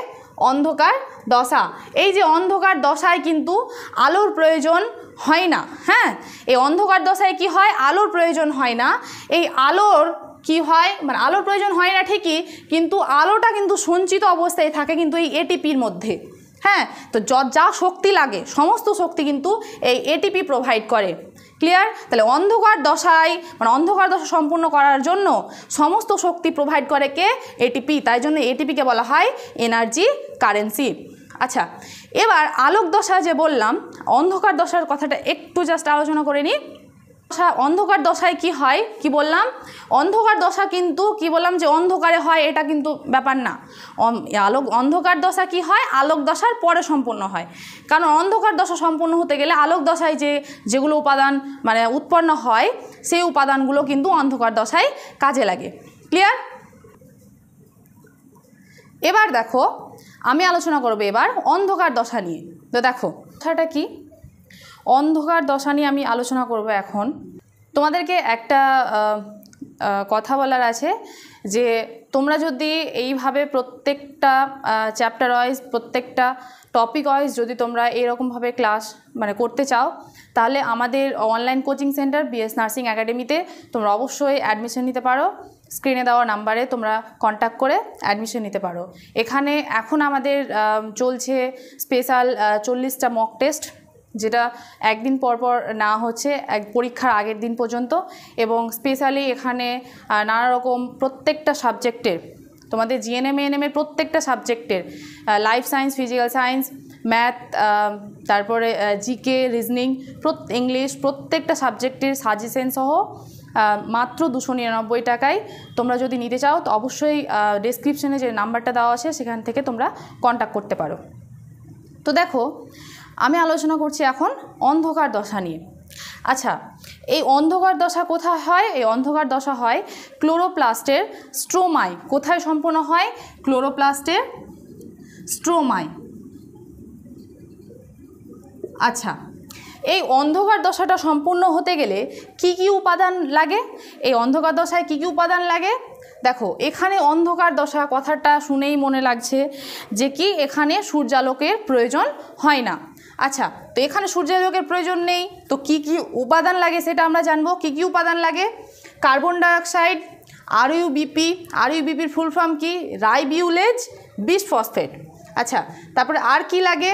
অন্ধকার দশা। এই যে অন্ধকার দশায় কিন্তু আলোর প্রয়োজন হয় না। হ্যাঁ, এই অন্ধকার দশায় কি হয়, আলোর প্রয়োজন হয় না। এই আলোর কি হয়, মানে আলোর প্রয়োজন হয় না ঠিকই, কিন্তু আলোটা কিন্তু সঞ্চিত অবস্থায় থাকে কিন্তু এই ATPর মধ্যে। হ্যাঁ, তো যা শক্তি লাগে সমস্ত শক্তি কিন্তু এই ATP প্রোভাইড করে। ক্লিয়ার? তাহলে অন্ধকার দশায় মানে অন্ধকার দশা সম্পূর্ণ করার জন্য সমস্ত শক্তি প্রোভাইড করে কে, ATP। তাই জন্য ATPকে বলা হয় এনার্জি কারেন্সি। আচ্ছা, এবার আলোক দশা যে বললাম, অন্ধকার দশার কথাটা একটু জাস্ট আলোচনা করে নিই। অন্ধকার দশায় কি হয়, কি বললাম, অন্ধকার দশা কিন্তু কি বললাম যে অন্ধকারে হয়, এটা কিন্তু ব্যাপার না। অন্ধকার দশা কি হয়, আলোক দশার পরে সম্পূর্ণ হয়। কারণ অন্ধকার দশা সম্পূর্ণ হতে গেলে আলোক দশায় যেগুলো উপাদান মানে উৎপন্ন হয়, সেই উপাদানগুলো কিন্তু অন্ধকার দশায় কাজে লাগে। ক্লিয়ার? এবার দেখো, আমি আলোচনা করবো এবার অন্ধকার দশা নিয়ে। তো দেখো দশাটা কি, অন্ধকার দশা নিয়ে আমি আলোচনা করব এখন। তোমাদেরকে একটা কথা বলার আছে যে তোমরা যদি এইভাবে প্রত্যেকটা চ্যাপ্টার ওয়াইজ, প্রত্যেকটা টপিক ওয়াইজ যদি তোমরা এরকমভাবে ক্লাস করতে চাও, তাহলে আমাদের online coaching centre BS nursing একাডেমিতে তোমরা অবশ্যই অ্যাডমিশন নিতে পারো। স্ক্রিনে দেওয়া নাম্বারে তোমরা কন্ট্যাক্ট করে অ্যাডমিশন নিতে পারো। এখানে এখন আমাদের চলছে স্পেশাল 40টা মক টেস্ট, যেটা একদিন পর পর নেওয়া হচ্ছে পরীক্ষার আগের দিন পর্যন্ত। এবং স্পেশালি এখানে নানা রকম প্রত্যেকটা সাবজেক্টের, তোমাদের জিএনএম এএনএমের প্রত্যেকটা সাবজেক্টের, life science, physical science, math, তারপরে জিকে, রিজনিং, ইংলিশ, প্রত্যেকটা সাবজেক্টের সাজেশন সহ মাত্র 299 টাকায় তোমরা যদি নিতে চাও তো অবশ্যই ডেসক্রিপশনে যে নাম্বারটা দেওয়া আছে সেখান থেকে তোমরা কন্ট্যাক্ট করতে পারো। তো দেখো, আমি আলোচনা করছি এখন অন্ধকার দশা নিয়ে। আচ্ছা, এই অন্ধকার দশা কোথায় হয়? এই অন্ধকার দশা হয় ক্লোরোপ্লাস্টের স্ট্রোমায়। কোথায় সম্পন্ন হয়? ক্লোরোপ্লাস্টের স্ট্রোমায়। আচ্ছা, এই অন্ধকার দশাটা সম্পূর্ণ হতে গেলে কি কি উপাদান লাগে? এই অন্ধকার দশায় কি কি উপাদান লাগে? দেখো, এখানে অন্ধকার দশা কথাটা শুনেই মনে লাগছে যে কি এখানে সূর্যালোকের প্রয়োজন হয় না। আচ্ছা, তো এখানে সূর্যালোকের প্রয়োজন নেই, তো কি কি উপাদান লাগে সেটা আমরা জানবো। কি কি উপাদান লাগে? Carbon dioxide, RuBP. আরইউবিপির ফুল ফর্ম কি? Ribulose bisphosphate. আচ্ছা, তারপরে আর কি লাগে?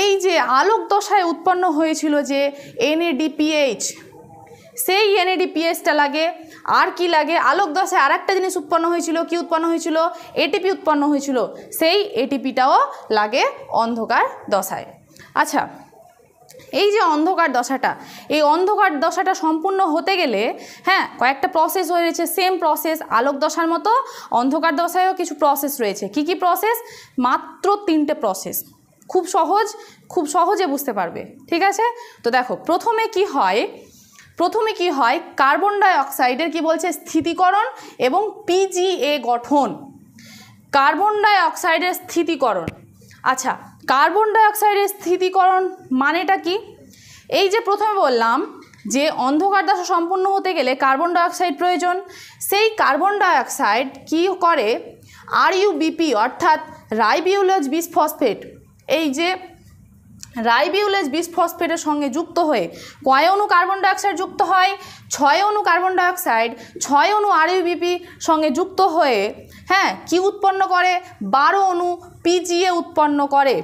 এই যে আলোক দশায় উৎপন্ন হয়েছিল যে NADPH, সেই NADPHটা লাগে। আর কি লাগে? আলোক দশায় আর একটা জিনিস উৎপন্ন হয়েছিল। কি উৎপন্ন হয়েছিল? ATP উৎপন্ন হয়েছিল, সেই ATPটাও লাগে অন্ধকার দশায়। আচ্ছা, এই যে অন্ধকার দশাটা, এই অন্ধকার দশাটা সম্পূর্ণ হতে গেলে কয়েকটা প্রসেস রয়েছে। সেম প্রসেস আলোক দশার মতো অন্ধকার দশায়ও কিছু প্রসেস রয়েছে। কি কি প্রসেস? মাত্র 3টে প্রসেস। খুব সহজ, খুব সহজে বুঝতে পারবে। ঠিক আছে, তো দেখো প্রথমে কি হয়? কার্বন ডাইঅক্সাইডের কি বলছে? স্থিতিকরণ এবং PGA গঠন। কার্বন ডাইঅক্সাইডের স্থিতিকরণ। আচ্ছা, কার্বন ডাইঅক্সাইডের স্থিতিকরণ মানেটা কি? এই যে প্রথমে বললাম যে অন্ধকার দশা সম্পূর্ণ হতে গেলে কার্বন ডাইঅক্সাইড প্রয়োজন। সেই কার্বন ডাইঅক্সাইড কি করে? RUBP অর্থাৎ রাইবিউলেজ বিসফসফেট, এই যে রাইবিউলেজ বিসফসফেটের সঙ্গে যুক্ত হয়ে কয় অণু কার্বন ডাইঅক্সাইড যুক্ত হয়? 6 অণু কার্বন ডাইঅক্সাইড 6 অণু RUBP সঙ্গে যুক্ত হয়ে কি উৎপন্ন করে? 12 অণু PGA উৎপন্ন করে।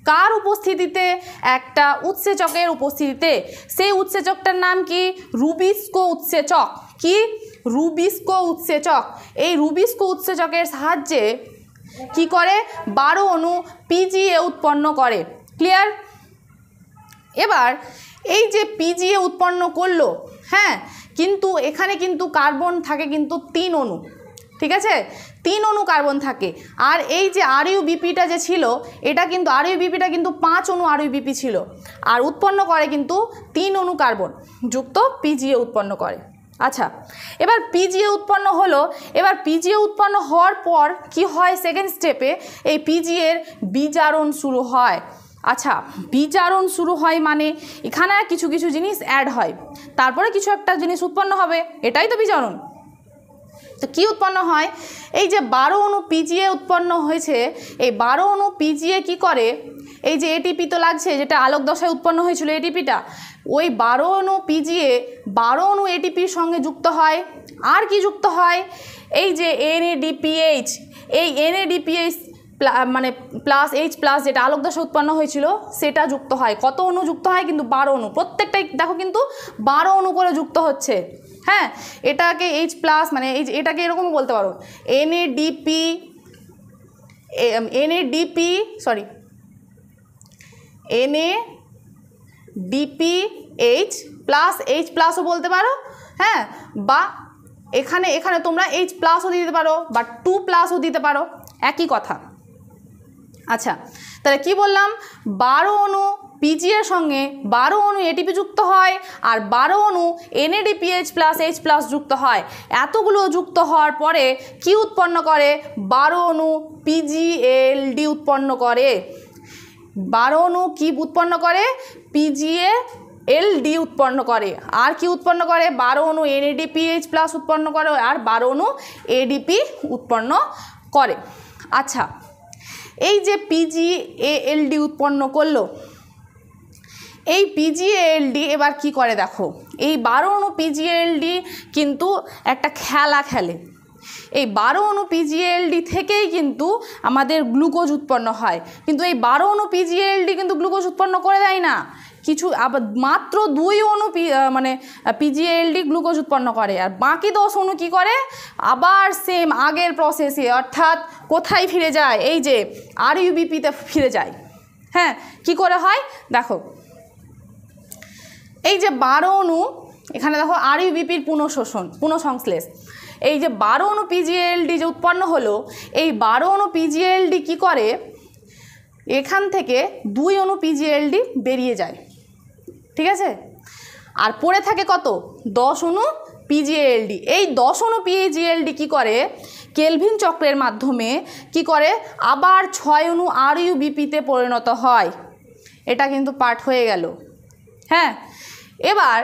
কার উপস্থিতিতে? একটা উৎসেচকের উপস্থিতিতে। সেই উৎসেচকটার নাম কি? রুবিস্কো উৎসেচক। কি? রুবিস্কো উৎসেচক। এই রুবিস্কো উৎসেচকের সাহায্যে কি করে? 12 অণু PGA উৎপন্ন করে। ক্লিয়ার? এবার এই যে PGA উৎপন্ন করলো, কিন্তু এখানে কিন্তু কার্বন থাকে কিন্তু 3 অণু। ঠিক আছে, 3 অণু কার্বন থাকে। আর এই যে RUBPটা যে ছিল, এটা কিন্তু RUBPটা কিন্তু 5 অণু RUBP ছিল, আর উৎপন্ন করে কিন্তু 3 অণু কার্বন যুক্ত PGA উৎপন্ন করে। আচ্ছা, এবার PGA উৎপন্ন হলো। এবার PGA উৎপন্ন হওয়ার পর কি হয়? সেকেন্ড স্টেপে এই PGA এর বিজারণ শুরু হয়। আচ্ছা, বিজারণ শুরু হয় মানে এখানে কিছু কিছু জিনিস অ্যাড হয়, তারপরে কিছু একটা জিনিস উৎপন্ন হবে, এটাই তো বিজারণ। তো কি উৎপন্ন হয়? এই যে 12 অণু PGA উৎপন্ন হয়েছে, এই 12 অণু PGA কি করে? এই যে ATP তো লাগছে, যেটা আলোক দশায় উৎপন্ন হয়েছিল ATPটা, ওই 12 অণু PGA 12 অণু ATPর সঙ্গে যুক্ত হয়। আর কি যুক্ত হয়? এই যে NADPH, এই NADPH প্লাস H+, যেটা আলোক দশা উৎপন্ন হয়েছিল সেটা যুক্ত হয়। কত অণু যুক্ত হয়? কিন্তু 12 অণু। প্রত্যেকটাই দেখো কিন্তু 12 অণু করে যুক্ত হচ্ছে। এটাকে H+, এটাকে এরকমও বলতে পারো, NADPH+ও বলতে পারো, বা এখানে তোমরা H+ও দিতে পারো বা 2+ও দিতে পারো, একই কথা। আচ্ছা, তাহলে কি বললাম? 12 অণু PGA এর সঙ্গে 12 অণু ATP যুক্ত হয়, আর 12 অণু NADPH+H+ যুক্ত হয়। এতগুলো যুক্ত হওয়ার পরে কি উৎপন্ন করে? 12 অণু PGALD উৎপন্ন করে। 12 অণু কি উৎপন্ন করে? PGA এলডি উৎপন্ন করে। আর কি উৎপন্ন করে? 12 অণু NADPH প্লাস উৎপন্ন করে আর 12 অণু ADP উৎপন্ন করে। আচ্ছা, এই যে PgALD উৎপন্ন করলো, এই PgALD এবার কি করে দেখো, এই 12 অণু PgALD কিন্তু একটা খেলা খেলে। এই 12 অণু PgALD থেকেই কিন্তু আমাদের গ্লুকোজ উৎপন্ন হয়, কিন্তু এই 12 অণু PgALD কিন্তু গ্লুকোজ উৎপন্ন করে দেয় না, কিছু আবার মাত্র 2 অণু মানে PgALD গ্লুকোজ উৎপন্ন করে, আর বাকি 10 অণু কী করে? আবার সেম আগের প্রসেসে, অর্থাৎ কোথায় ফিরে যায়? এই যে RUBP-তে ফিরে যায়। হ্যাঁ, কি করে হয় দেখো, এই যে 12 অণু, এখানে দেখো RUBP-র পুনঃসংশ্লেষ, এই যে 12 অণু PgALD যে উৎপন্ন হলো, এই 12 অণু PgALD কি করে? এখান থেকে 2 অণু PgALD বেরিয়ে যায়, ঠিক আছে, আর পড়ে থাকে কত? 10 অণু PgALD। এই 10 অণু PgALD কি করে? কেলভিন চক্রের মাধ্যমে কি করে? আবার 6 অণু RUBP-তে পরিণত হয়। এটা কিন্তু পার্ট হয়ে গেল। হ্যাঁ, এবার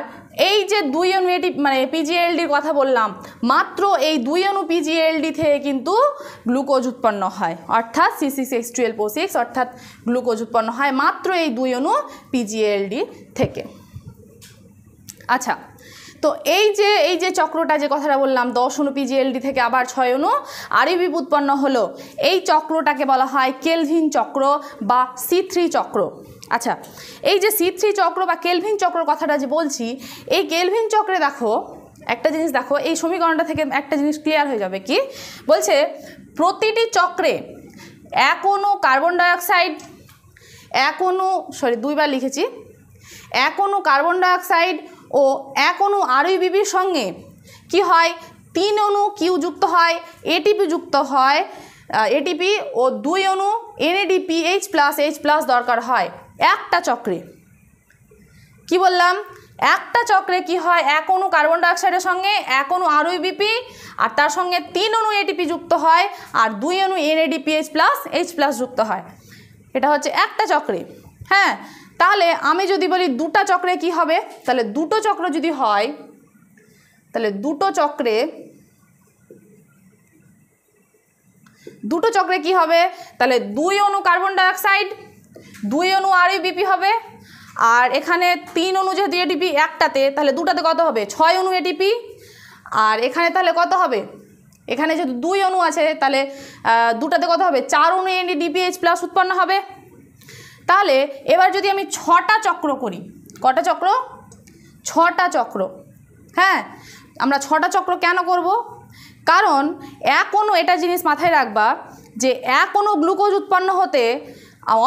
এই যে 2 অণু মানে PgALD-র কথা বললাম, মাত্র এই 2 অণু PgALD থেকে কিন্তু গ্লুকোজ উৎপন্ন হয়, অর্থাৎ C6H12O6, অর্থাৎ গ্লুকোজ উৎপন্ন হয় মাত্র এই 2 অণু PgALD থেকে। আচ্ছা, তো এই যে চক্রটা, যে কথাটা বললাম, 10 অণু PgALD থেকে আবার 6 অণু RUBP উৎপন্ন হলো, এই চক্রটাকে বলা হয় কেলভিন চক্র বা C3 চক্র। আচ্ছা, এই যে C3 চক্র বা কেলভিন চক্র কথাটা যে বলছি, এই কেলভিন চক্রে দেখো একটা জিনিস, দেখো এই সমীকরণটা থেকে একটা জিনিস ক্লিয়ার হয়ে যাবে। কি বলছে? প্রতিটি চক্রে 1 অণু কার্বন ডাইঅক্সাইড, 1 অণু, সরি 2 বার লিখেছি, 1 অণু কার্বন ডাইঅক্সাইড ও 1 অণু RUBP-র সঙ্গে কি হয়? 3 অণু কিউ যুক্ত হয়, ATP যুক্ত হয়, ATP ও 2 অণু NADPH প্লাস H প্লাস দরকার হয় একটা চক্রে। কি বললাম? একটা চক্রে কি হয়? 1 অণু কার্বন ডাইঅক্সাইডের সঙ্গে 1 অণু RUBP আর তার সঙ্গে 3 অণু ATP যুক্ত হয় আর 2 অণু NADPH প্লাস H প্লাস যুক্ত হয়। এটা হচ্ছে একটা চক্রে। হ্যাঁ, তাহলে আমি যদি বলি দুটা চক্রে কি হবে? তাহলে দুটো চক্র যদি হয়, তাহলে দুটো চক্রে কি হবে? তাহলে 2 অণু কার্বন ডাইঅক্সাইড, 2 অণু RUBP হবে, আর এখানে 3 অণু যেহেতু ATP একটাতে, তাহলে দুটাতে কত হবে? 6 অণু ATP, আর এখানে তাহলে কত হবে? এখানে যেহেতু 2 অণু আছে, তাহলে দুটাতে কত হবে? 4 অণু NADPH প্লাস উৎপন্ন হবে। তাহলে এবার যদি আমি 6টা চক্র করি, কটা চক্র? 6টা চক্র। হ্যাঁ, আমরা 6টা চক্র কেন করব? কারণ 1 অণু, এটা জিনিস মাথায় রাখবা যে 1 অণু গ্লুকোজ উৎপন্ন হতে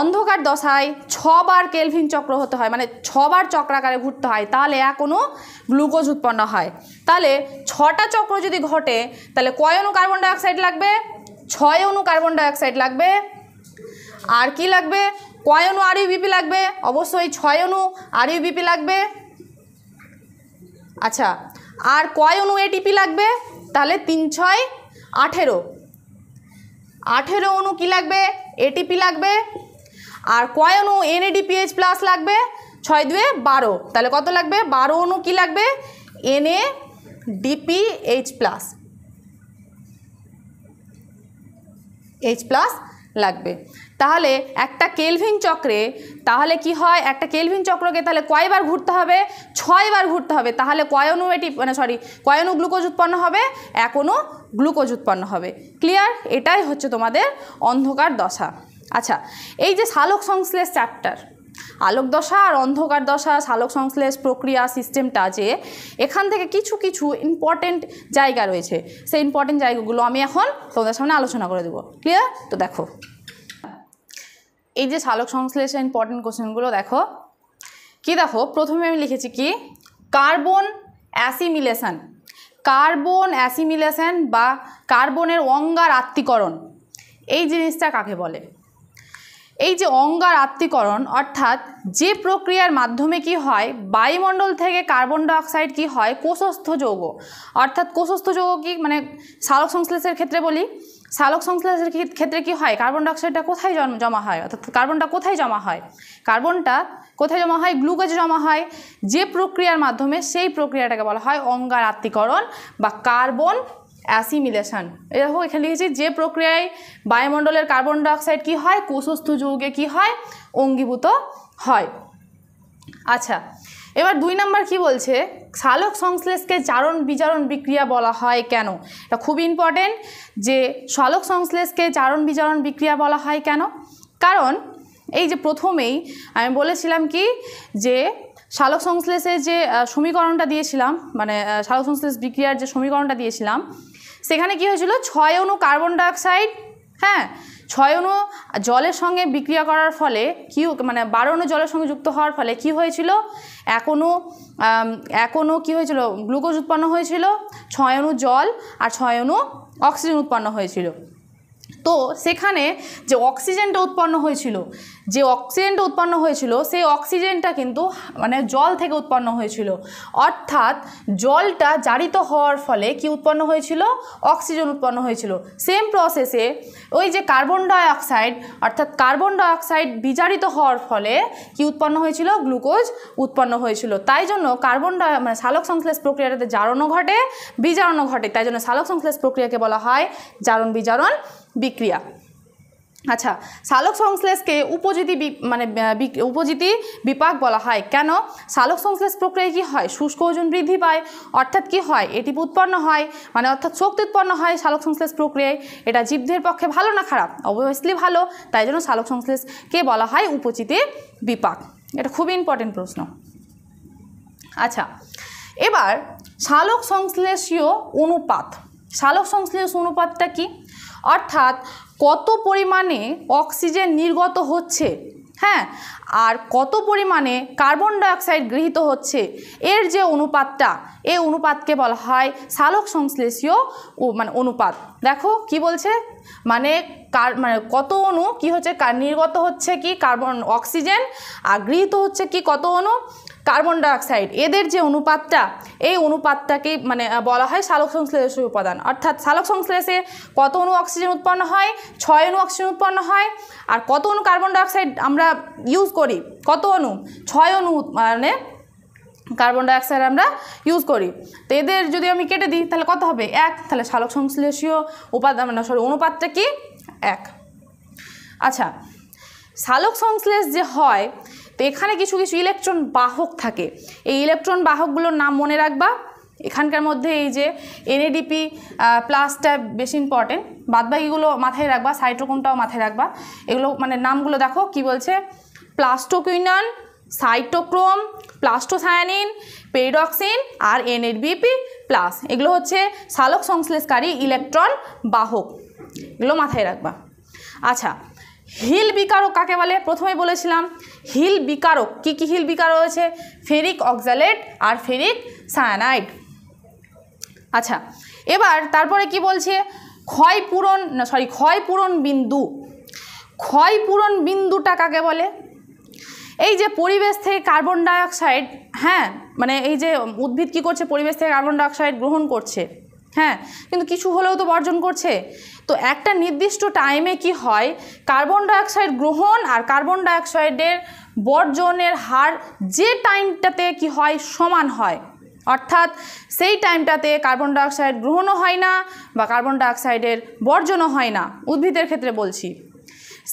অন্ধকার দশায় 6 বার কেলভিন চক্র হতে হয়, মানে 6 বার চক্রাকারে ঘুরতে হয়, তাহলে 1 অণু গ্লুকোজ উৎপন্ন হয়। তাহলে 6টা চক্র যদি ঘটে, তাহলে কয় অণু কার্বন ডাইঅক্সাইড লাগবে? 6 অণু কার্বন ডাইঅক্সাইড লাগবে। আর কি লাগবে? কয় অণু RUBP লাগবে? অবশ্যই 6 অণু RUBP লাগবে। আচ্ছা, আর কয় অণু ATP লাগবে? তাহলে 3 6 18, 18 অণু কি লাগবে? ATP লাগবে। আর কয় অণু NADPH প্লাস লাগবে? 6 2 12, তাহলে কত লাগবে? 12 অণু কি লাগবে? NADPH প্লাস H প্লাস লাগবে। তাহলে একটা কেলভিন চক্রে তাহলে কি হয়? একটা কেলভিন চক্রকে তাহলে কয়বার ঘুরতে হবে? 6 বার ঘুরতে হবে। তাহলে কয় অণু কয় অণু গ্লুকোজ উৎপন্ন হবে? 1 অণু গ্লুকোজ উৎপন্ন হবে। ক্লিয়ার? এটাই হচ্ছে তোমাদের অন্ধকার দশা। আচ্ছা, এই যে সালোক সংশ্লেষ চ্যাপ্টার, আলোক দশা আর অন্ধকার দশা, সালোক সংশ্লেষ প্রক্রিয়া সিস্টেমটা, যে এখান থেকে কিছু কিছু ইম্পর্টেন্ট জায়গা রয়েছে, সেই ইম্পর্টেন্ট জায়গাগুলো আমি এখন তোমাদের সামনে আলোচনা করে দেবো। ক্লিয়ার? তো দেখো, এই যে সালোক সংশ্লেষের ইম্পর্টেন্ট কোশ্চেনগুলো দেখো। কি দেখো, প্রথমে আমি লিখেছি কি? Carbon assimilation. কার্বন অ্যাসিমিলেশন বা কার্বনের অঙ্গার আত্তীকরণ, এই জিনিসটা কাকে বলে? এই যে অঙ্গার আত্তীকরণ, অর্থাৎ যে প্রক্রিয়ার মাধ্যমে কি হয়, বায়ুমণ্ডল থেকে কার্বন ডাইঅক্সাইড কি হয়, কোষস্থ যৌগ, অর্থাৎ কোষস্থ যৌগ কি মানে সালোক সংশ্লেষের ক্ষেত্রে বলি, সালোক সংশ্লেষের ক্ষেত্রে কি হয়, কার্বন ডাইঅক্সাইডটা কোথায় জমা হয়, অর্থাৎ কার্বনটা কোথায় জমা হয়, কার্বনটা কোথায় জমা হয়, গ্লুকোজে জমা হয়। যে প্রক্রিয়ার মাধ্যমে, সেই প্রক্রিয়াটাকে বলা হয় অঙ্গারাত্মীকরণ বা কার্বন অ্যাসিমিলেশন। দেখো এখানে লিখেছি, যে প্রক্রিয়ায় বায়ুমণ্ডলের কার্বন ডাইঅক্সাইড কি হয়, কোষস্থ যৌগে কি হয়, অঙ্গীভূত হয়। আচ্ছা, এবার 2 নম্বর কি বলছে, সালোক সংশ্লেষকে জারণ বিজারণ বিক্রিয়া বলা হয় কেন। এটা খুব ইম্পর্টেন্ট যে সালোক সংশ্লেষকে জারণ বিজারণ বিক্রিয়া বলা হয় কেন। কারণ এই যে প্রথমেই আমি বলেছিলাম কি, যে সালোক সংশ্লেষের যে সমীকরণটা দিয়েছিলাম, মানে সালোক সংশ্লেষ বিক্রিয়ার যে সমীকরণটা দিয়েছিলাম, সেখানে কি হয়েছিল, 6 অণু কার্বন ডাইঅক্সাইড, হ্যাঁ 6 অণু জলের সঙ্গে বিক্রিয়া করার ফলে কি, মানে 12 অণু জলের সঙ্গে যুক্ত হওয়ার ফলে কি হয়েছিল, এক অণু কি হয়েছিল, গ্লুকোজ উৎপন্ন হয়েছিল, 6 অণু জল আর 6 অণু অক্সিজেন উৎপন্ন হয়েছিল। তো সেখানে যে অক্সিজেনটা উৎপন্ন হয়েছিল, সেই অক্সিজেনটা কিন্তু মানে জল থেকে উৎপন্ন হয়েছিল, অর্থাৎ জলটা জারিত হওয়ার ফলে কি উৎপন্ন হয়েছিল, অক্সিজেন উৎপন্ন হয়েছিল। সেম প্রসেসে ওই যে কার্বন ডাইঅক্সাইড, অর্থাৎ কার্বন ডাইঅক্সাইড বিজারিত হওয়ার ফলে কি উৎপন্ন হয়েছিল, গ্লুকোজ উৎপন্ন হয়েছিল। তাই জন্য মানে সালোক সংশ্লেষ প্রক্রিয়াটাতে জারণও ঘটে, বিজারণও ঘটে, তাই জন্য সালোক সংশ্লেষ প্রক্রিয়াকে বলা হয় জারণ বিজারণ বিক্রিয়া। আচ্ছা, সালোক সংশ্লেষকে উপজিতি বিপাক বলা হয় কেন। সালোক সংশ্লেষ প্রক্রিয়ায় কি হয়, শুষ্ক ওজন বৃদ্ধি পায়, অর্থাৎ কি হয়, এটি উৎপন্ন হয়, মানে অর্থাৎ শক্তি উৎপন্ন হয় সালোক সংশ্লেষ প্রক্রিয়ায়। এটা জীবদের পক্ষে ভালো না খারাপ, অবভিয়াসলি ভালো, তাই জন্য সালোক সংশ্লেষকে বলা হয় উপজিতি বিপাক। এটা খুবই ইম্পর্টেন্ট প্রশ্ন। আচ্ছা, এবার সালোক সংশ্লেষীয় অনুপাত। সালোক সংশ্লেষ অনুপাতটা কি, অর্থাৎ কত পরিমাণে অক্সিজেন নির্গত হচ্ছে, হ্যাঁ, আর কত পরিমাণে কার্বন ডাইঅক্সাইড গৃহীত হচ্ছে, এর যে অনুপাতটা, এই অনুপাতকে বলা হয় সালোক সংশ্লেষীয় অনুপাত। দেখো কি বলছে, মানে কত অণু কি হচ্ছে, নির্গত হচ্ছে কি কার্বন অক্সিজেন, আর গৃহীত হচ্ছে কি কত অণু কার্বন ডাইঅক্সাইড, এদের যে অনুপাতটা, এই অনুপাতটাকে মানে বলা হয় সালোক সংশ্লেষীয় উপাদান। অর্থাৎ সালোক সংশ্লেষে কত অণু অক্সিজেন উৎপন্ন হয়, 6 অণু অক্সিজেন উৎপন্ন হয়, আর কত অণু কার্বন ডাইঅক্সাইড আমরা ইউজ করি, কত অণু, 6 অণু মানে কার্বন ডাইঅক্সাইড আমরা ইউজ করি। তো এদের যদি আমি কেটে দিই তাহলে কত হবে, 1, তাহলে সালোক সংশ্লেষীয় উপাদান অনুপাতটা কি, 1। আচ্ছা, সালোক সংশ্লেষ যে হয়, তো এখানে কিছু কিছু ইলেকট্রন বাহক থাকে, এই ইলেকট্রন বাহকগুলোর নাম মনে রাখবা। এখানকার মধ্যে এই যে NADP প্লাসটা বেশি ইম্পর্টেন্ট, বাদবাকিগুলো মাথায় রাখবা, সাইটোক্রোমটাও মাথায় রাখবা। এগুলো মানে নামগুলো দেখো কি বলছে, প্লাস্টোকুইনন, সাইটোক্রোম, প্লাস্টোসায়ানিন, পেরিডক্সিন আর NADP প্লাস, এগুলো হচ্ছে সালোক সংশ্লেষকারী ইলেকট্রন বাহক, এগুলো মাথায় রাখবা। আচ্ছা, হিল বিকারক কাকে বলে, প্রথমে বলেছিলাম হিল বিকারক, কি কি হিল বিকারক রয়েছে, ফেরিক অক্সালেট আর ফেরিক সায়ানাইড। আচ্ছা, এবার তারপরে কি বলছে, ক্ষয়পূরণ বিন্দু। ক্ষয়পূরণ বিন্দুটা কাকে বলে, এই যে পরিবেশ থেকে কার্বন ডাইঅক্সাইড, হ্যাঁ মানে এই যে উদ্ভিদ কি করছে, পরিবেশ থেকে কার্বন ডাইঅক্সাইড গ্রহণ করছে, হ্যাঁ, কিন্তু কিছু হলেও তো বর্জন করছে। তো একটা নির্দিষ্ট টাইমে কি হয়, কার্বন ডাইঅক্সাইড গ্রহণ আর কার্বন ডাইঅক্সাইডের বর্জনের হার যে টাইমটাতে কি হয় সমান হয়, অর্থাৎ সেই টাইমটাতে কার্বন ডাইঅক্সাইড গ্রহণও হয় না বা কার্বন ডাইঅক্সাইডের বর্জনও হয় না, উদ্ভিদের ক্ষেত্রে বলছি,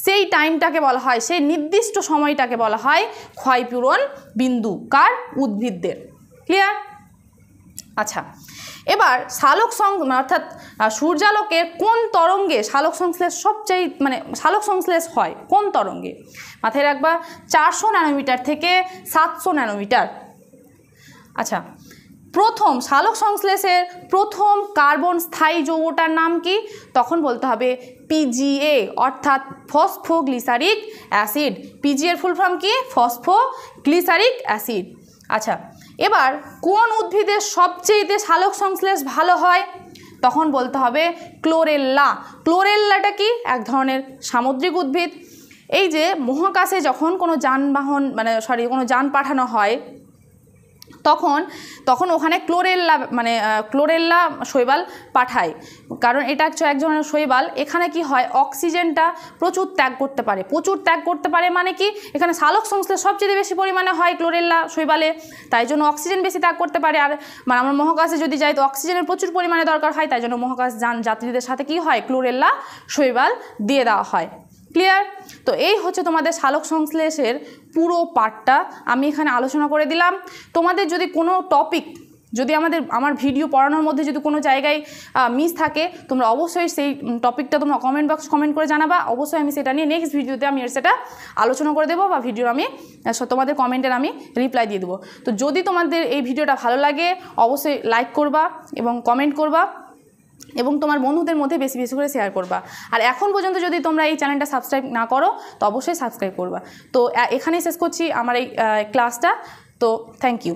সেই টাইমটাকে বলা হয়, সেই নির্দিষ্ট সময়টাকে বলা হয় ক্ষয়পূরণ বিন্দু, কার, উদ্ভিদদের। ক্লিয়ার? আচ্ছা, এবার অর্থাৎ সূর্যালোকের কোন তরঙ্গে সালোক সংশ্লেষ সালোক সংশ্লেষ হয়, কোন তরঙ্গে, মাথায় রাখবা 400 ন্যানোমিটার থেকে 700 ন্যানোমিটার। আচ্ছা, প্রথম সালোক সংশ্লেষের প্রথম কার্বন স্থায়ী যৌগটার নাম কি, তখন বলতে হবে PGA, অর্থাৎ ফসফোগ্লিসারিক অ্যাসিড। PGA এর ফুল ফর্ম কি, ফসফোগ্লিসারিক অ্যাসিড। আচ্ছা, এবার কোন উদ্ভিদের সবচেয়ে সালোক সংশ্লেষ ভালো হয়, তখন বলতে হবে ক্লোরেল্লা। ক্লোরেল্লাটা কি, এক ধরনের সামুদ্রিক উদ্ভিদ। এই যে মহাকাশে যখন কোনো যান পাঠানো হয়, তখন ওখানে ক্লোরেল্লা শৈবাল পাঠায়, কারণ এটা এক ধরনের শৈবাল। এখানে কি হয়, অক্সিজেনটা প্রচুর ত্যাগ করতে পারে মানে কি, এখানে সালোক সংশ্লেষ সবচেয়ে বেশি পরিমাণে হয় ক্লোরেল্লা শৈবালে, তাই জন্য অক্সিজেন বেশি ত্যাগ করতে পারে। আর মানে আমরা মহাকাশে যদি যাই তো অক্সিজেনের প্রচুর পরিমাণে দরকার হয়, তাই জন্য মহাকাশ যাত্রীদের সাথে কি হয়, ক্লোরেল্লা শৈবাল দিয়ে দেওয়া হয়। ক্লিয়ার? তো এই হচ্ছে তোমাদের সালোক সংশ্লেষের পুরো পার্টটা আমি এখানে আলোচনা করে দিলাম। তোমাদের যদি কোনো টপিক, যদি আমার ভিডিও পড়ানোর মধ্যে যদি কোনো জায়গায় মিস থাকে, তোমরা অবশ্যই সেই টপিকটা তোমরা কমেন্ট করে জানাবা। অবশ্যই আমি সেটা নিয়ে নেক্সট ভিডিওতে আমি সেটা আলোচনা করে দেবো, বা ভিডিও আমি তোমাদের কমেন্টের আমি রিপ্লাই দিয়ে দেবো। তো যদি তোমাদের এই ভিডিওটা ভালো লাগে অবশ্যই লাইক করবা এবং কমেন্ট করবা, এবং তোমার বন্ধুদের মধ্যে বেশি বেশি করে শেয়ার করবা। আর এখন পর্যন্ত যদি তোমরা এই চ্যানেলটা সাবস্ক্রাইব না করো তো অবশ্যই সাবস্ক্রাইব করবা। তো এখানেই শেষ করছি আমার এই ক্লাসটা। তো থ্যাংক ইউ।